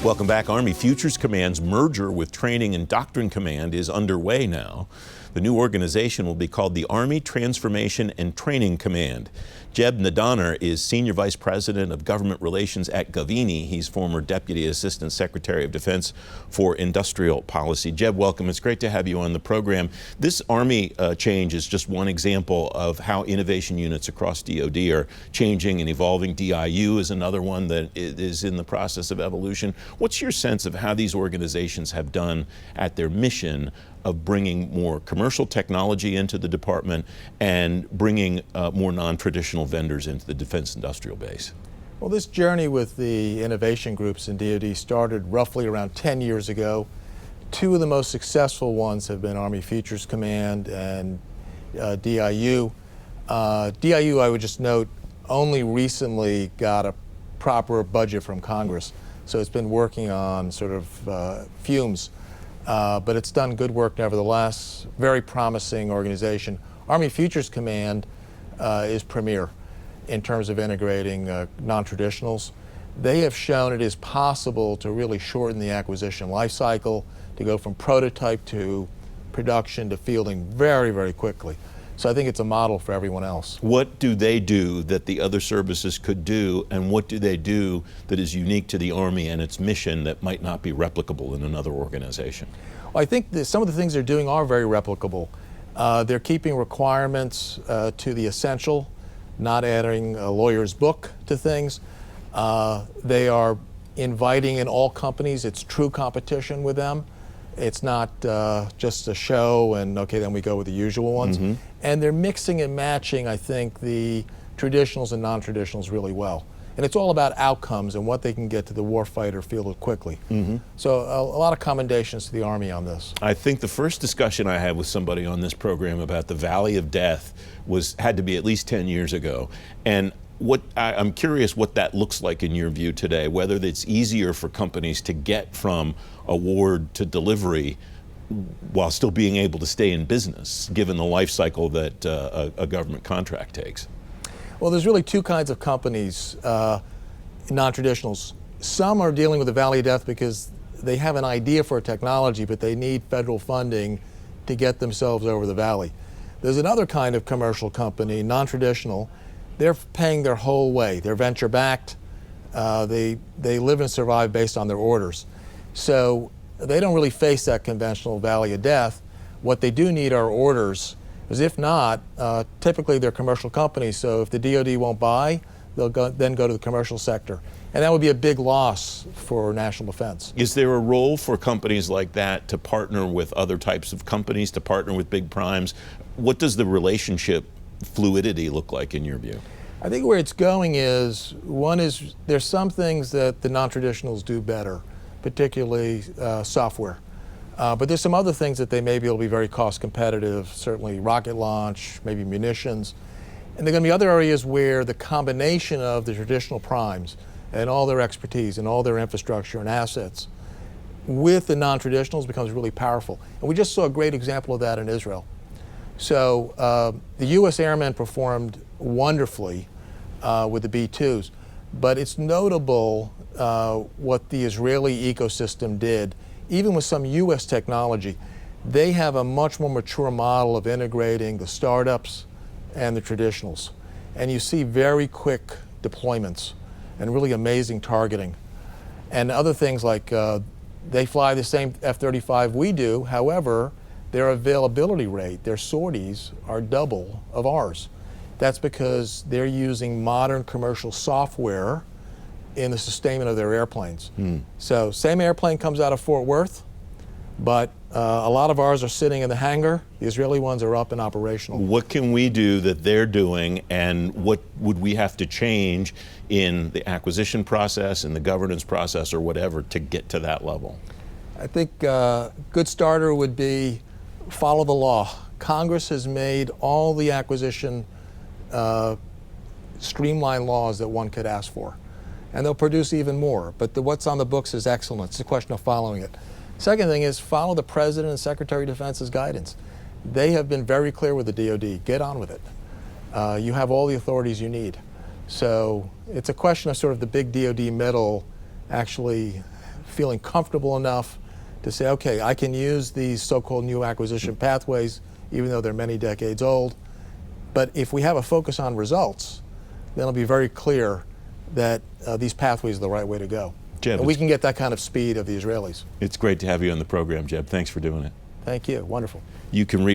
Welcome back. Army Futures Command's merger with Training and Doctrine Command is underway now. The new organization will be called the Army Transformation and Training Command. Jeb Nadaner is Senior Vice President of Government Relations at Govini. He's former Deputy Assistant Secretary of Defense for Industrial Policy. Jeb, welcome. It's great to have you on the program. This Army change is just one example of how innovation units across DoD are changing and evolving. DIU is another one that is in the process of evolution. What's your sense of how these organizations have done at their mission of bringing more commercial technology into the department and bringing more non-traditional vendors into the defense industrial base? Well, this journey with the innovation groups in DoD started roughly around 10 years ago. Two of the most successful ones have been Army Futures Command and DIU. DIU, I would just note, only recently got a proper budget from Congress, so it's been working on sort of fumes. But it's done good work nevertheless. Very promising organization. Army Futures Command is premier in terms of integrating non-traditionals. They have shown it is possible to really shorten the acquisition life cycle, to go from prototype to production to fielding very, very quickly. So I think it's a model for everyone else. What do they do that the other services could do, and what do they do that is unique to the Army and its mission that might not be replicable in another organization? Well, I think that some of the things they're doing are very replicable. They're keeping requirements to the essential, not adding a lawyer's book to things. They are inviting in all companies. It's true competition with them. It's not just a show and okay, then we go with the usual ones. Mm-hmm. And they're mixing and matching, I think, the traditionals and non-traditionals really well. And it's all about outcomes and what they can get to the warfighter fielded quickly. Mm-hmm. So a lot of commendations to the Army on this. I think the first discussion I had with somebody on this program about the Valley of Death had to be at least 10 years ago. And I'm curious what that looks like in your view today, whether it's easier for companies to get from award to delivery while still being able to stay in business, given the life cycle that a government contract takes. Well, there's really two kinds of companies, non-traditionals. Some are dealing with the Valley of Death because they have an idea for a technology, but they need federal funding to get themselves over the valley. There's another kind of commercial company, non-traditional. They're paying their whole way. They're venture-backed. They live and survive based on their orders. So they don't really face that conventional Valley of Death. What they do need are orders, because if not, typically they're commercial companies, so if the DoD won't buy, they'll then go to the commercial sector. And that would be a big loss for national defense. Is there a role for companies like that to partner with other types of companies, to partner with big primes? What does the relationship fluidity look like in your view? I think where it's going is, one is there's some things that the non-traditionals do better, particularly software. But there's some other things that they may be able to be very cost competitive, certainly rocket launch, maybe munitions. And there are going to be other areas where the combination of the traditional primes and all their expertise and all their infrastructure and assets with the non-traditionals becomes really powerful. And we just saw a great example of that in Israel. So the U.S. airmen performed wonderfully with the B-2s, but it's notable what the Israeli ecosystem did. Even with some U.S. technology, they have a much more mature model of integrating the startups and the traditionals. And you see very quick deployments and really amazing targeting. And other things like they fly the same F-35 we do, however, their availability rate, their sorties, are double of ours. That's because they're using modern commercial software in the sustainment of their airplanes. So same airplane comes out of Fort Worth, but a lot of ours are sitting in the hangar. The Israeli ones are up and operational. What can we do that they're doing, and what would we have to change in the acquisition process, in the governance process, or whatever to get to that level? I think a good starter would be follow the law. Congress has made all the acquisition streamlined laws that one could ask for. And they'll produce even more. But what's on the books is excellent. It's a question of following it. Second thing is follow the President and Secretary of Defense's guidance. They have been very clear with the DoD. Get on with it. You have all the authorities you need. So it's a question of sort of the big DoD middle actually feeling comfortable enough to say, okay, I can use these so-called new acquisition pathways, even though they're many decades old. But if we have a focus on results, then it'll be very clear that these pathways are the right way to go. Jeb, and we can get that kind of speed of the Israelis. It's great to have you on the program, Jeb. Thanks for doing it. Thank you. Wonderful. You can read